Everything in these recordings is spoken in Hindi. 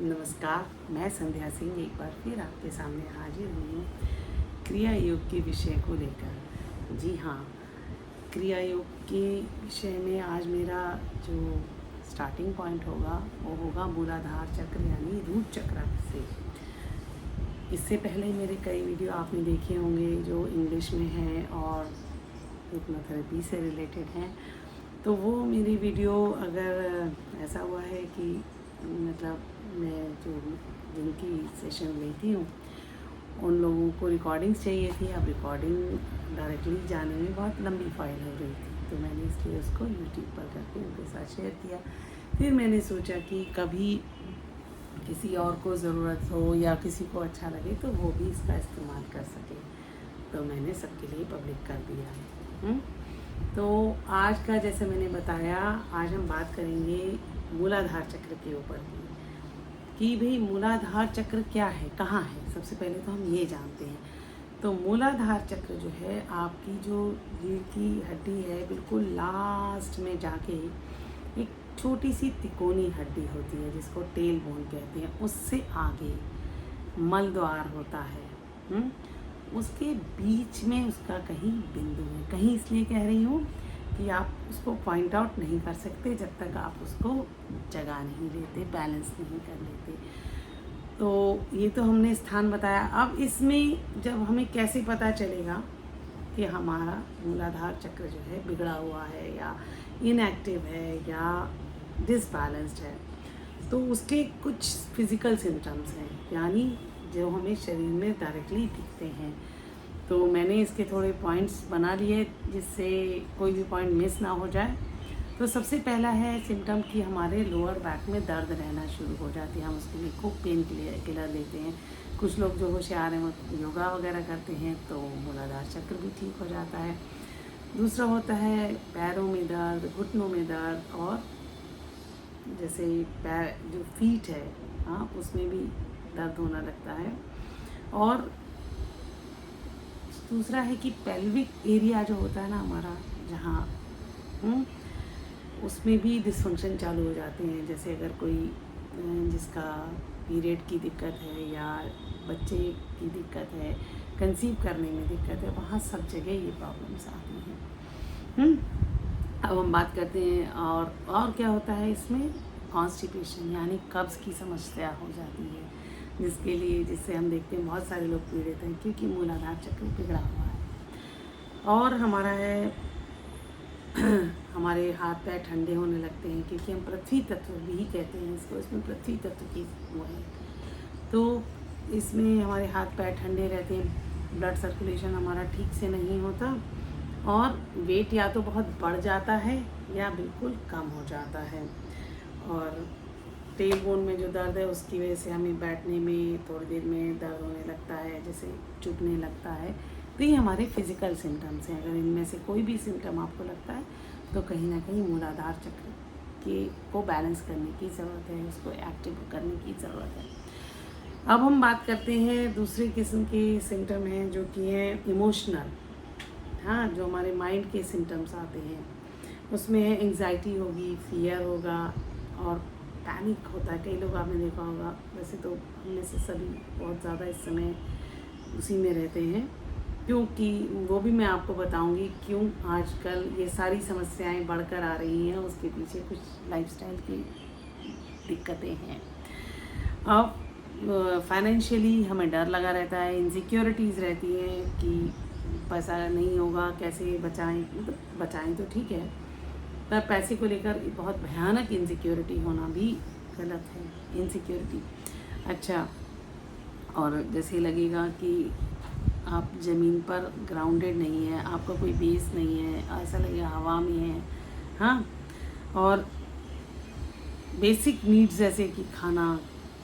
नमस्कार, मैं संध्या सिंह एक बार फिर आपके सामने हाजिर हुई हूँ क्रिया योग के विषय को लेकर। जी हाँ, क्रिया योग के विषय में आज मेरा जो स्टार्टिंग पॉइंट होगा वो होगा मूलाधार चक्र यानी रूट चक्र से। इससे पहले मेरे कई वीडियो आपने देखे होंगे जो इंग्लिश में हैं और हिप्नोथेरेपी से रिलेटेड हैं। तो वो मेरी वीडियो अगर ऐसा हुआ है कि मतलब मैं जो जिनकी सेशन लेती हूँ उन लोगों को रिकॉर्डिंग्स चाहिए थी। अब रिकॉर्डिंग डायरेक्टली जाने में बहुत लंबी फाइल हो रही थी, तो मैंने इसलिए उसको यूट्यूब पर करके उनके साथ शेयर किया। फिर मैंने सोचा कि कभी किसी और को ज़रूरत हो या किसी को अच्छा लगे तो वो भी इसका इस्तेमाल कर सके, तो मैंने सबके लिए पब्लिक कर दिया। तो आज का जैसे मैंने बताया, आज हम बात करेंगे मूलाधार चक्र के ऊपर कि भाई मूलाधार चक्र क्या है, कहाँ है। सबसे पहले तो हम ये जानते हैं। तो मूलाधार चक्र जो है आपकी जो रीढ़ की हड्डी है, बिल्कुल लास्ट में जाके एक छोटी सी तिकोनी हड्डी होती है जिसको टेल बोन कहते हैं, उससे आगे मल द्वार होता है। उसके बीच में उसका कहीं बिंदु है। कहीं इसलिए कह रही हूँ कि आप उसको पॉइंट आउट नहीं कर सकते जब तक आप उसको जगह नहीं लेते, बैलेंस नहीं कर लेते। तो ये तो हमने स्थान बताया। अब इसमें जब हमें कैसे पता चलेगा कि हमारा मूलाधार चक्र जो है बिगड़ा हुआ है या इनएक्टिव है या डिसबैलेंस्ड है, तो उसके कुछ फिज़िकल सिम्टम्स हैं, यानी जो हमें शरीर में डायरेक्टली दिखते हैं। तो मैंने इसके थोड़े पॉइंट्स बना लिए जिससे कोई भी पॉइंट मिस ना हो जाए। तो सबसे पहला है सिम्टम कि हमारे लोअर बैक में दर्द रहना शुरू हो जाती है। हम उसके लिए खूब पेन किलर लेते हैं। कुछ लोग जो होशियार हैं वो योगा वगैरह करते हैं तो मूलाधार चक्र भी ठीक हो जाता है। दूसरा होता है पैरों में दर्द, घुटनों में दर्द, और जैसे पैर जो फीट है, हाँ, उसमें भी दर्द होना लगता है। और दूसरा है कि पेल्विक एरिया जो होता है ना हमारा, जहाँ उसमें भी डिसफंक्शन चालू हो जाते हैं। जैसे अगर कोई जिसका पीरियड की दिक्कत है या बच्चे की दिक्कत है, कंसीव करने में दिक्कत है, वहाँ सब जगह ये प्रॉब्लम्स आती हैं। अब हम बात करते हैं और क्या होता है इसमें, कॉन्स्टिपेशन यानी कब्ज़ की समस्या हो जाती है, जिससे हम देखते हैं बहुत सारे लोग पीड़ित हैं क्योंकि मूलाधार चक्र बिगड़ा हुआ है। और हमारा है हमारे हाथ पैर ठंडे होने लगते हैं क्योंकि हम पृथ्वी तत्व भी कहते हैं इसको, इसमें पृथ्वी तत्व की वो है। तो इसमें हमारे हाथ पैर ठंडे रहते हैं, ब्लड सर्कुलेशन हमारा ठीक से नहीं होता, और वेट या तो बहुत बढ़ जाता है या बिल्कुल कम हो जाता है। और टेल बोन में जो दर्द है उसकी वजह से हमें बैठने में थोड़ी देर में दर्द होने लगता है, जैसे चुभने लगता है। तो ये हमारे फिज़िकल सिम्टम्स हैं। अगर इनमें से कोई भी सिम्टम आपको लगता है तो कहीं ना कहीं मूलाधार चक्र को बैलेंस करने की ज़रूरत है, उसको एक्टिव करने की ज़रूरत है। अब हम बात करते हैं दूसरे किस्म के सिम्टम हैं जो कि हैं इमोशनल। हाँ, जो हमारे माइंड के सिम्टम्स आते हैं उसमें है एंग्जाइटी होगी, फियर होगा और पैनिक होता है। कई लोग आपने देखा होगा, वैसे तो हममें से सभी बहुत ज़्यादा इस समय उसी में रहते हैं, क्योंकि वो भी मैं आपको बताऊंगी क्यों आजकल ये सारी समस्याएं बढ़कर आ रही हैं। उसके पीछे कुछ लाइफस्टाइल की दिक्कतें हैं। अब फाइनेंशियली हमें डर लगा रहता है, इनसिक्योरिटीज़ रहती हैं कि पैसा नहीं होगा, कैसे बचाएं। मतलब बचाएं तो ठीक है, पर पैसे को लेकर बहुत भयानक इनसिक्योरिटी होना भी गलत है। इनसिक्योरिटी अच्छा, और जैसे लगेगा कि आप ज़मीन पर ग्राउंडेड नहीं है, आपका कोई बेस नहीं है, ऐसा लगेगा हवा में है। हाँ, और बेसिक नीड्स जैसे कि खाना,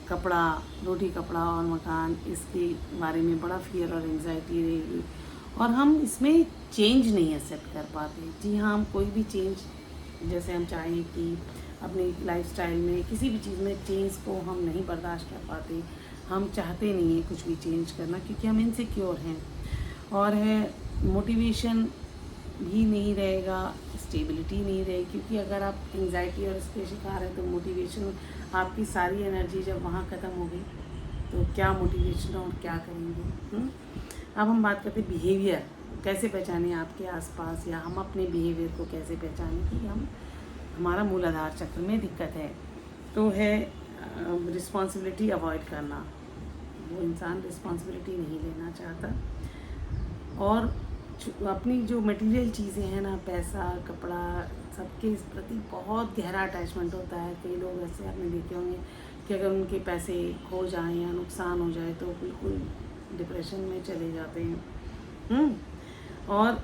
कपड़ा, रोटी कपड़ा और मकान, इसके बारे में बड़ा फियर और एंजाइटी रहेगी, और हम इसमें चेंज नहीं एक्सेप्ट कर पाते। जी हाँ, हम कोई भी चेंज, जैसे हम चाहें कि अपनी लाइफस्टाइल में किसी भी चीज़ में चेंज को हम नहीं बर्दाश्त कर पाते। हम चाहते नहीं हैं कुछ भी चेंज करना क्योंकि हम इनसिक्योर हैं। और है मोटिवेशन भी नहीं रहेगा, स्टेबिलिटी नहीं रहेगी, क्योंकि अगर आप एंजाइटी और इसके शिकार हैं तो मोटिवेशन आपकी सारी एनर्जी जब वहाँ ख़त्म हो गई तो क्या मोटिवेशन और क्या करेंगे। अब हम बात करते हैं बिहेवियर, कैसे पहचानें आपके आसपास, या हम अपने बिहेवियर को कैसे पहचानें कि हमारा मूलाधार चक्र में दिक्कत है। तो है रिस्पॉन्सिबिलिटी अवॉइड करना, वो इंसान रिस्पॉन्सिबिलिटी नहीं लेना चाहता, और अपनी जो मटेरियल चीज़ें हैं ना, पैसा, कपड़ा, सबके इस प्रति बहुत गहरा अटैचमेंट होता है। कई लोग ऐसे आपने देखे होंगे कि अगर उनके पैसे खो जाएं या नुकसान हो जाए तो बिल्कुल डिप्रेशन में चले जाते हैं। और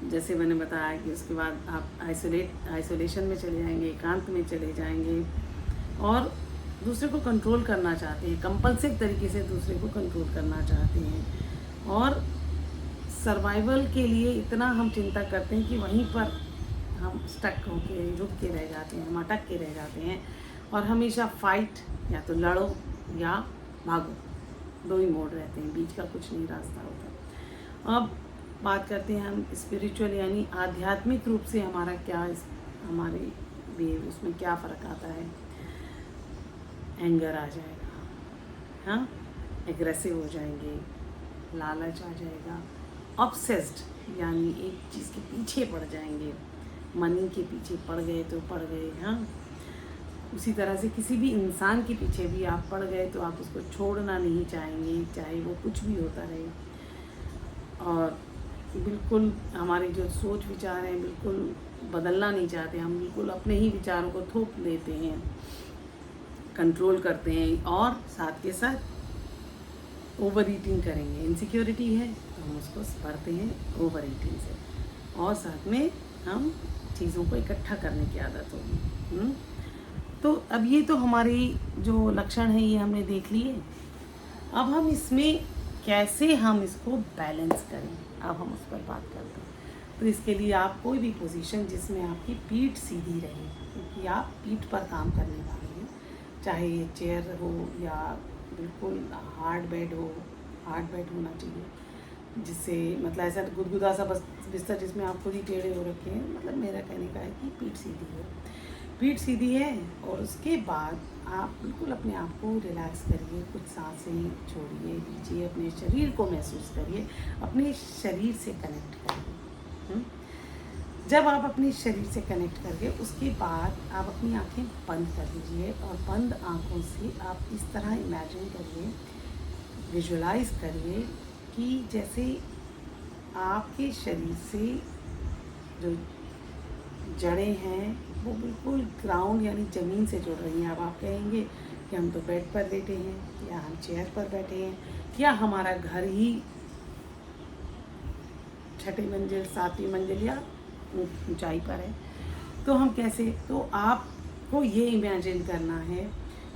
जैसे मैंने बताया कि उसके बाद आप आइसोलेशन में चले जाएंगे, एकांत में चले जाएंगे, और दूसरे को कंट्रोल करना चाहते हैं, कंपल्सिव तरीके से दूसरे को कंट्रोल करना चाहते हैं, और सर्वाइवल के लिए इतना हम चिंता करते हैं कि वहीं पर हम स्टक होके रुक के रह जाते हैं, हम अटक के रह जाते हैं, और हमेशा फाइट, या तो लड़ो या भागो, दो ही मोड रहते हैं, बीच का कुछ नहीं रास्ता होता। अब बात करते हैं हम स्पिरिचुअल यानी आध्यात्मिक रूप से हमारा क्या, हमारे बिहेवियर उसमें क्या फ़र्क आता है। एंगर आ जाएगा, हाँ, एग्रेसिव हो जाएंगे, लालच आ जाएगा, ऑब्सेस्ड यानी एक चीज़ के पीछे पड़ जाएंगे, मनी के पीछे पड़ गए तो पड़ गए, हाँ। उसी तरह से किसी भी इंसान के पीछे भी आप पड़ गए तो आप उसको छोड़ना नहीं चाहेंगे, चाहे वो कुछ भी होता रहे। और बिल्कुल हमारे जो सोच विचार हैं बिल्कुल बदलना नहीं चाहते, हम बिल्कुल अपने ही विचारों को थोप लेते हैं, कंट्रोल करते हैं, और साथ के साथ ओवर ईटिंग करेंगे। इनसिक्योरिटी है तो हम उसको भरते हैं ओवर ईटिंग से, और साथ में हम चीज़ों को इकट्ठा करने की आदत होगी। तो अब ये तो हमारी जो लक्षण है ये हमने देख लिए। अब हम इसमें कैसे हम इसको बैलेंस करें, अब हम उस पर बात करते हैं। तो इसके लिए आप कोई भी पोजीशन जिसमें आपकी पीठ सीधी रहे, क्योंकि आप पीठ पर काम करने वाले हैं, चाहे ये चेयर हो या बिल्कुल हार्ड बेड हो, हार्ड बेड होना चाहिए जिससे मतलब ऐसा गुदगुदा सा बस बिस्तर जिसमें आप खुद ही टेढ़े हो रखे हैं। मतलब मेरा कहने का है कि पीठ सीधी हो, पीठ सीधी है, और उसके बाद आप बिल्कुल अपने आप को रिलैक्स करिए, कुछ सांसें छोड़िए, लीजिए, अपने शरीर को महसूस करिए, अपने शरीर से कनेक्ट करिए। जब आप अपने शरीर से कनेक्ट करके उसके बाद आप अपनी आंखें बंद कर लीजिए, और बंद आंखों से आप इस तरह इमेजिन करिए, विजुलाइज करिए कि जैसे आपके शरीर से जो जड़ें हैं वो बिल्कुल ग्राउंड यानी ज़मीन से जुड़ रही हैं। अब आप कहेंगे कि हम तो बेड पर लेटे हैं, या हम चेयर पर बैठे हैं, या हमारा घर ही 6ठी मंजिल 7वीं मंजिल या ऊंचाई पर है, तो हम कैसे, तो आपको ये इमेजिन करना है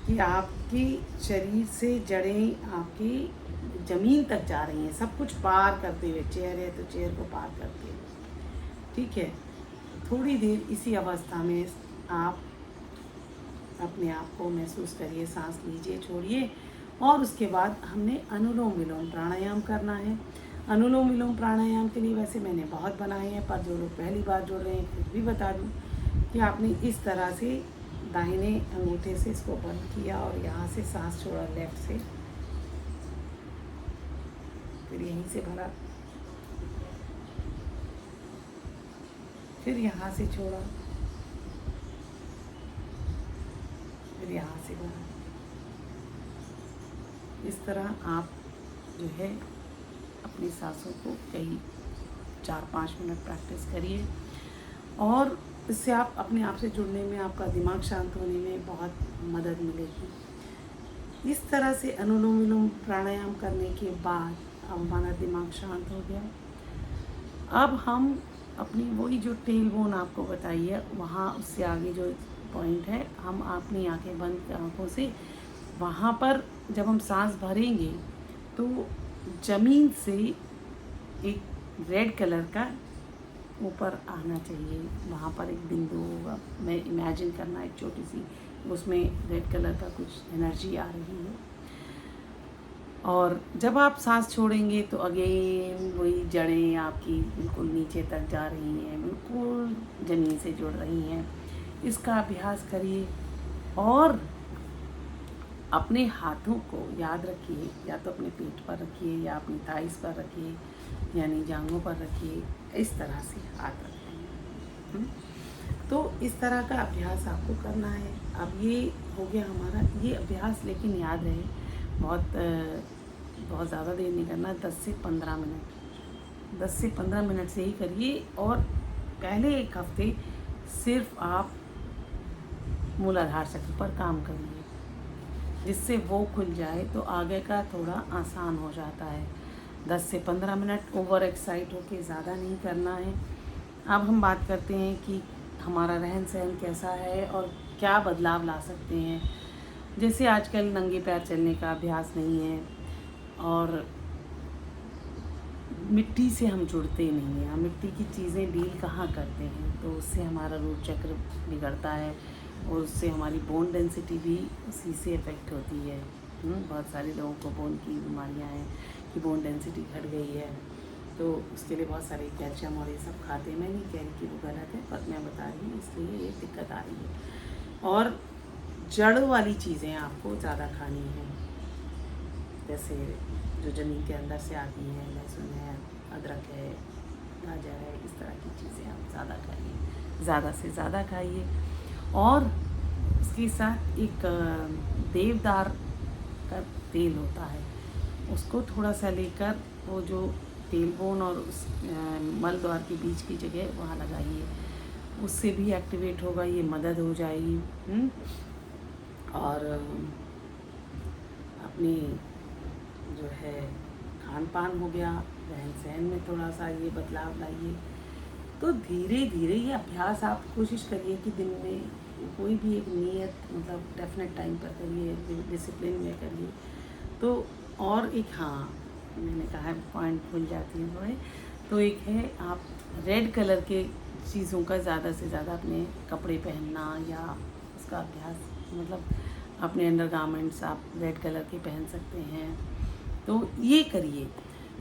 कि आपके शरीर से जड़ें आपकी ज़मीन तक जा रही हैं, सब कुछ पार करते हुए, चेयर है तो चेयर को पार करते हुए। ठीक है, थोड़ी देर इसी अवस्था में आप अपने आप को महसूस करिए, सांस लीजिए, छोड़िए, और उसके बाद हमने अनुलोम विलोम प्राणायाम करना है। अनुलोम विलोम प्राणायाम के लिए वैसे मैंने बहुत बनाए हैं, पर जो लोग पहली बार जुड़ रहे हैं फिर भी बता दूं कि आपने इस तरह से दाहिने अंगूठे से इसको बंद किया, और यहाँ से सांस छोड़ा लेफ्ट से, फिर यहीं से भरा, फिर यहाँ से छोड़ा, फिर यहाँ से भरा। इस तरह आप जो है अपनी सांसों को कई 4-5 मिनट प्रैक्टिस करिए, और इससे आप अपने आप से जुड़ने में, आपका दिमाग शांत होने में बहुत मदद मिलेगी। इस तरह से अनुलोम विलोम प्राणायाम करने के बाद अब हमारा दिमाग शांत हो गया। अब हम अपनी वही जो टेल बोन आपको बताई है, वहाँ उससे आगे जो पॉइंट है, हम अपनी आंखें बंद आँखों से वहाँ पर जब हम सांस भरेंगे तो ज़मीन से एक रेड कलर का ऊपर आना चाहिए, वहाँ पर एक बिंदु होगा, मैं इमेजिन करना एक छोटी सी, उसमें रेड कलर का कुछ एनर्जी आ रही है। और जब आप सांस छोड़ेंगे तो अगेन वही जड़ें आपकी बिल्कुल नीचे तक जा रही हैं, बिल्कुल ज़मीन से जुड़ रही हैं। इसका अभ्यास करिए, और अपने हाथों को याद रखिए, या तो अपने पेट पर रखिए या अपनी थाइस पर रखिए, यानी जांघों पर रखिए, इस तरह से हाथ रखें। तो इस तरह का अभ्यास आपको करना है। अब ये हो गया हमारा ये अभ्यास, लेकिन याद रहे बहुत ज़्यादा देर नहीं करना, 10 से 15 मिनट, 10 से 15 मिनट से ही करिए। और पहले एक हफ्ते सिर्फ आप मूलाधार चक्र पर काम करिए, जिससे वो खुल जाए तो आगे का थोड़ा आसान हो जाता है। 10 से 15 मिनट, ओवर एक्साइट होके ज़्यादा नहीं करना है। अब हम बात करते हैं कि हमारा रहन सहन कैसा है और क्या बदलाव ला सकते हैं। जैसे आजकल नंगे पैर चलने का अभ्यास नहीं है, और मिट्टी से हम जुड़ते नहीं हैं, हम मिट्टी की चीज़ें डील कहाँ करते हैं, तो उससे हमारा रूट चक्र बिगड़ता है और उससे हमारी बोन डेंसिटी भी उसी से इफ़ेक्ट होती है। बहुत सारे लोगों को बोन की बीमारियां हैं कि बोन डेंसिटी घट गई है, तो उसके लिए बहुत सारे कैल्शियम और ये सब खाते हैं। मैं नहीं कह रही कि वो गलत है, पर मैं बता रही हूँ, इसलिए ये दिक्कत आ रही है। और जड़ वाली चीज़ें आपको ज़्यादा खानी हैं, जैसे जो ज़मीन के अंदर से आती हैं, लहसुन है, अदरक है, गाजर है, इस तरह की चीज़ें आप ज़्यादा खाइए, ज़्यादा से ज़्यादा खाइए। और उसके साथ एक देवदार का तेल होता है, उसको थोड़ा सा लेकर वो जो तेलबोन और उस मल द्वार के बीच की जगह वहाँ लगाइए, उससे भी एक्टिवेट होगा, ये मदद हो जाएगी। और अपनी जो है खान पान हो गया, रहन सहन में थोड़ा सा ये बदलाव लाइए। तो धीरे धीरे ये अभ्यास आप कोशिश करिए कि दिन में कोई भी एक नियत, मतलब डेफिनेट टाइम पर करिए, डिसिप्लिन में करिए। तो और एक, हाँ मैंने कहा है पॉइंट भूल जाती हूँ थोड़े, तो एक है आप रेड कलर के चीज़ों का ज़्यादा से ज़्यादा अपने कपड़े पहनना, या उसका अभ्यास, मतलब अपने अंडर गारमेंट्स आप रेड कलर के पहन सकते हैं। तो ये करिए,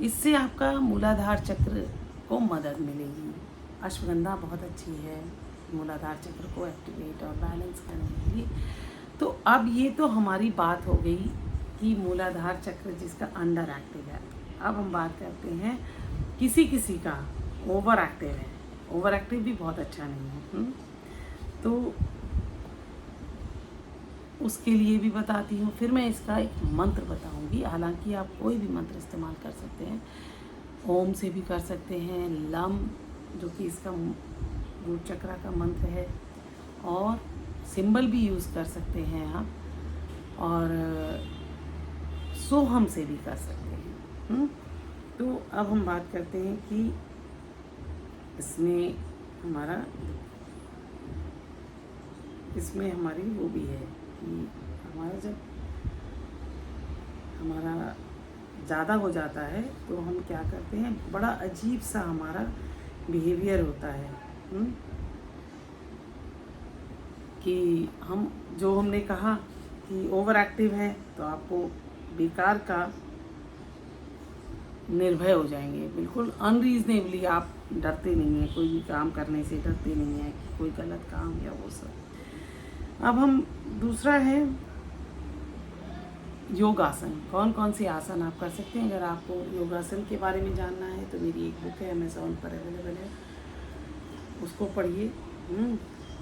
इससे आपका मूलाधार चक्र को मदद मिलेगी। अश्वगंधा बहुत अच्छी है मूलाधार चक्र को एक्टिवेट और बैलेंस करने के लिए। तो अब ये तो हमारी बात हो गई कि मूलाधार चक्र जिसका अंडर एक्टिव है। अब हम बात करते हैं किसी किसी का ओवर एक्टिव है। ओवर एक्टिव भी बहुत अच्छा नहीं है। तो उसके लिए भी बताती हूँ। फिर मैं इसका एक मंत्र बताऊँगी, हालांकि आप कोई भी मंत्र इस्तेमाल कर सकते हैं, ओम से भी कर सकते हैं, लम जो कि इसका रूट चक्र का मंत्र है, और सिंबल भी यूज़ कर सकते हैं आप, और सोहम से भी कर सकते हैं। तो अब हम बात करते हैं कि इसमें हमारी वो भी है कि हमारा जब हमारा ज़्यादा हो जाता है तो हम क्या करते हैं, बड़ा अजीब सा हमारा बिहेवियर होता है। कि हम जो हमने कहा कि ओवर एक्टिव है, तो आपको बेकार का निर्भय हो जाएंगे, बिल्कुल अनरीजनेबली आप डरते नहीं हैं, कोई भी काम करने से डरते नहीं हैं कि कोई गलत काम या वो सब। अब हम दूसरा है योगासन। कौन कौन से आसन आप कर सकते हैं। अगर आपको योगासन के बारे में जानना है तो मेरी एक बुक है, अमेज़ॉन पर अवेलेबल है, उसको पढ़िए।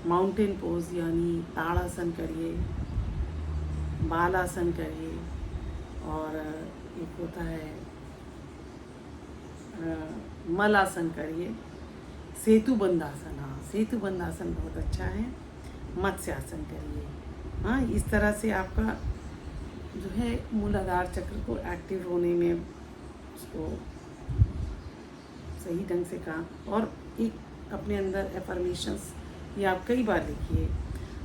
माउंटेन पोज यानी ताड़ासन करिए, बालासन करिए, और एक होता है मलासन करिए, सेतुबंधासन। हाँ, सेतुबंधासन बहुत अच्छा है। मत्स्यासन करिए। हाँ, इस तरह से आपका जो है मूलाधार चक्र को एक्टिव होने में उसको सही ढंग से काम। और एक अपने अंदर एफर्मेशंस ये आप कई बार लिखिए।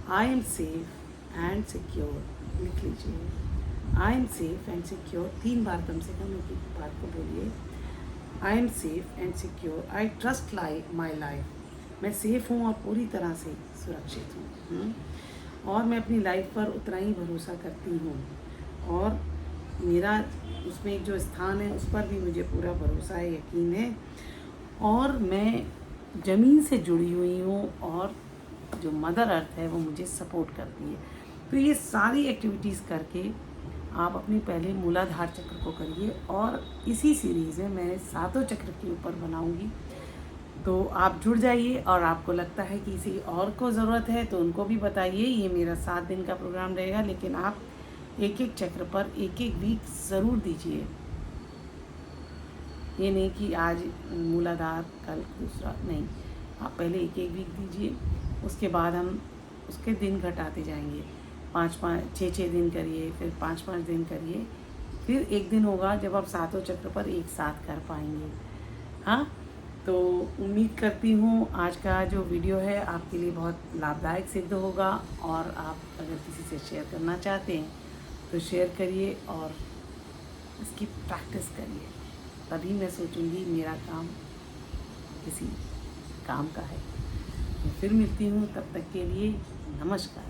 I am safe and secure, लिख लीजिए। I am safe and secure 3 बार कम से कम एक बात को बोलिए। I am safe and secure, I trust my life. मैं सेफ हूँ और पूरी तरह से सुरक्षित हूँ, और मैं अपनी लाइफ पर उतना ही भरोसा करती हूँ, और मेरा उसमें एक जो स्थान है उस पर भी मुझे पूरा भरोसा है, यकीन है, और मैं ज़मीन से जुड़ी हुई हूँ, और जो मदर अर्थ है वो मुझे सपोर्ट करती है। तो ये सारी एक्टिविटीज़ करके आप अपनी पहले मूलाधार चक्र को करिए, और इसी सीरीज़ में मैं 7 चक्र के ऊपर बनाऊंगी। तो आप जुड़ जाइए, और आपको लगता है कि किसी और को ज़रूरत है तो उनको भी बताइए। ये मेरा 7 दिन का प्रोग्राम रहेगा, लेकिन आप एक एक चक्र पर एक एक वीक ज़रूर दीजिए। ये नहीं कि आज मूलाधार कल दूसरा, नहीं, आप पहले एक एक वीक दीजिए, उसके बाद हम उसके दिन घटाते जाएंगे। 6 दिन करिए, फिर 5 दिन करिए, फिर एक दिन होगा जब आप 7 चक्र पर एक साथ कर पाएंगे। हाँ, तो उम्मीद करती हूँ आज का जो वीडियो है आपके लिए बहुत लाभदायक सिद्ध होगा, और आप अगर किसी से शेयर करना चाहते हैं तो शेयर करिए और इसकी प्रैक्टिस करिए। तभी मैं सोचूंगी मेरा काम किसी काम का है। मैं फिर मिलती हूँ, तब तक के लिए नमस्कार।